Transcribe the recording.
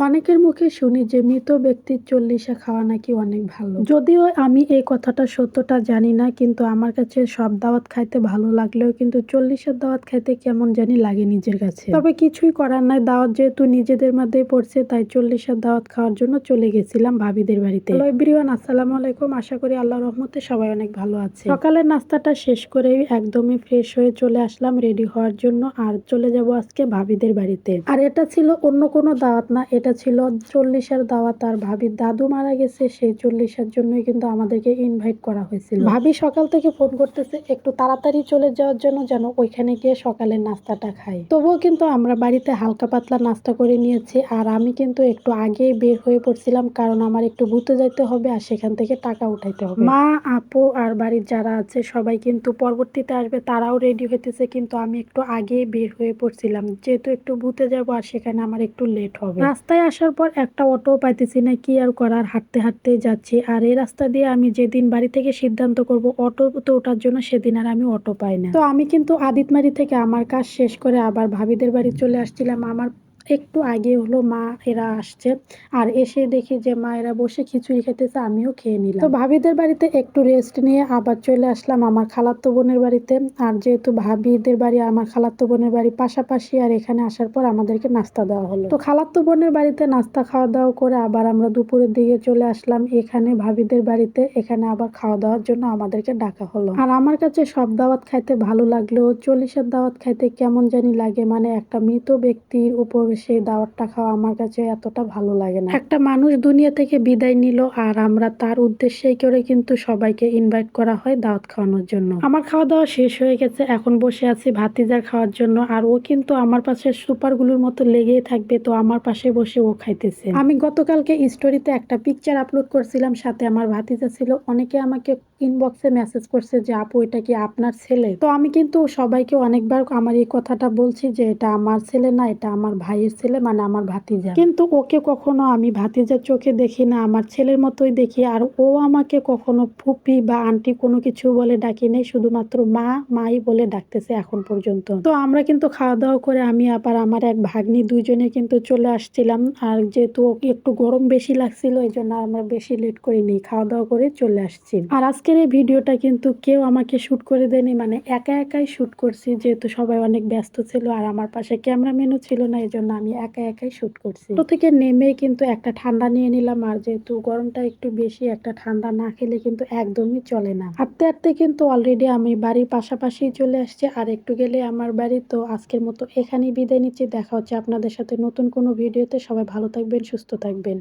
অনেকের মুখে শুনি যে মৃত ব্যক্তির চল্লিশা খাওয়া নাকি অনেক ভালো। যদিও আমি এই কথাটা সত্যটা জানি না, কিন্তু আমার কাছে সব দাওয়াত খাইতে ভালো লাগলেও কিন্তু চল্লিশের দাওয়াত খাইতে কেমন জানি লাগে নিজের কাছে। তবে কিছুই করার নাই, দাওয়াত যেহেতু নিজেদের মধ্যেই পড়ছে তাই চল্লিশের দাওয়াত খাওয়ার জন্য চলে গেছিলাম ভাবিদের বাড়িতে। হ্যালো এভরিওয়ান, আসসালামু আলাইকুম। আশা করি আল্লাহর রহমতে সবাই অনেক ভালো আছে। সকালের নাস্তাটা শেষ করে একদমই ফ্রেশ হয়ে চলে আসলাম রেডি হওয়ার জন্য, আর চলে যাব আজকে ভাবিদের বাড়িতে। আর এটা ছিল অন্য কোনো দাওয়াত না, এটা ছিল চল্লিশের দাওয়াত। আর ভাবির দাদু মারা গেছে, সেই চল্লিশের জন্যই কিন্তু আমাদেরকে ইনভাইট করা হয়েছিল। ভাবি সকাল থেকে ফোন করতেছে একটু তাড়াতাড়ি চলে যাওয়ার জন্য, যেন ওইখানে গিয়ে সকালের নাস্তাটা খাই। তবুও কিন্তু আমরা বাড়িতে হালকা পাতলা নাস্তা করে নিয়েছি। আর আমি কিন্তু একটু আগেই বের হয়ে পড়ছিলাম, কারণ আমার একটু ঘুরতে যাইতে হবে আর সেখান থেকে টাকা উঠাইতে হবে। মা, আপু আর বাড়ির যারা আছে সবাই কিন্তু পরবর্তীতে আসবে, তারাও রেডি হইতেছে, কিন্তু আমি একটু আগেই বের হয়ে পড়ছিলাম যেহেতু একটু ঘুরতে যাবো আর সেখানে আমার একটু লেট হবে। রাস্তায় আসার পর একটা অটো পাইতেছি না, কি আর করার, হাঁটতে হাঁটতে যাচ্ছি। আর এই রাস্তা দিয়ে আমি যেদিন বাড়ি থেকে সিদ্ধান্ত করব অটোতে ওঠার জন্য, সেদিন আর আমি অটো পাই না। তো আমি কিন্তু আদিতমারি থেকে আমার কাজ শেষ করে আবার ভাবিদের বাড়ি চলে আসছিলাম। আমার একটু আগে হলো মা এরা আসছে, আর এসে দেখি যে মা এরা বসে খিচুড়ি খেতেছে, আমিও খেয়ে নিলাম। তো ভাবিদের বাড়িতে একটু রেস্ট নিয়ে আবার চলে আসলাম আমার খালাতো বোনের বাড়িতে। আর যেহেতু ভাবিদের বাড়ি আমার খালাতো বোনের বাড়ি পাশাপাশি, আর এখানে আসার পর আমাদেরকে নাস্তা দেওয়া হলো। তো খালাতো বোনের বাড়িতে নাস্তা খাওয়া দাওয়া করে আবার আমরা দুপুরের দিকে চলে আসলাম এখানে ভাবিদের বাড়িতে। এখানে আবার খাওয়া দাওয়ার জন্য আমাদেরকে ডাকা হলো। আর আমার কাছে সব দাওয়াত খাইতে ভালো লাগলেও চল্লিশের দাওয়াত খাইতে কেমন জানি লাগে, মানে একটা মৃত ব্যক্তির উপর সেই দাওয়াতটা খাওয়া আমার কাছে এতটা ভালো লাগে না। একটা মানুষ দুনিয়া থেকে বিদায় নিল, আর আমরা তার উদ্দেশ্যেই করে কিন্তু সবাইকে ইনভাইট করা হয় দাওয়াত খাওয়ানোর জন্য। আমার খাওয়া দাওয়া শেষ হয়ে গেছে, এখন বসে আছি ভাতিজার খাওয়ার জন্য। আর ও কিন্তু আমার পাশে সুপারগুলোর মতো লেগেই থাকবে, তো আমার পাশে বসে ও খাইতেছে। আমি গতকালকে স্টোরিতে একটা পিকচার আপলোড করছিলাম, সাথে আমার ভাতিজা ছিল। অনেকে আমাকে ইনবক্সে মেসেজ করছে যে আপু এটা কি আপনার ছেলে। তো আমি কিন্তু সবাইকে অনেকবার আমার এই কথাটা বলছি যে এটা আমার ছেলে না, এটা আমার ভাইয়ের ছেলে, মানে আমার ভাতিজা। কিন্তু ওকে কখনো আমি ভাতিজার চোখে দেখি না, আমার ছেলের মতোই দেখি। আর ও আমাকে কখনো ফুপি বা আন্টি কোনো কিছু বলে ডাকি নেই, শুধুমাত্র মা মাই বলে ডাকতেছে এখন পর্যন্ত। তো আমরা কিন্তু খাওয়া দাওয়া করে আমি আবার আমার এক ভাগ্নি দুইজনে কিন্তু চলে আসছিলাম। আর যেহেতু একটু গরম বেশি লাগছিল, এই জন্য আমরা বেশি লেট করিনি, খাওয়া দাওয়া করে চলে আসছি। আর আজকের এই ভিডিওটা কিন্তু কেউ আমাকে শুট করে দেয়নি, মানে একা একাই শুট করছি, যেহেতু সবাই অনেক ব্যস্ত ছিল আর আমার পাশে ক্যামেরাম্যানও ছিল না, এই জন্য আমি একা একাই শুট করছি। তো থেকে নেমে কিন্তু একটা ঠান্ডা নিয়ে নিলাম, আর যেহেতু গরমটা একটু বেশি, একটা ঠান্ডা না খেলে কিন্তু একদমই চলে না। হাঁটতে হাঁটতে কিন্তু অলরেডি আমি বাড়ির পাশাপাশি চলে আসছে, আর একটু গেলে আমার বাড়ি। তো আজকের মতো এখানেই বিদায় নিচ্ছি, দেখা হচ্ছে আপনাদের সাথে নতুন কোনো ভিডিওতে। সবাই ভালো থাকবেন, সুস্থ থাকবেন।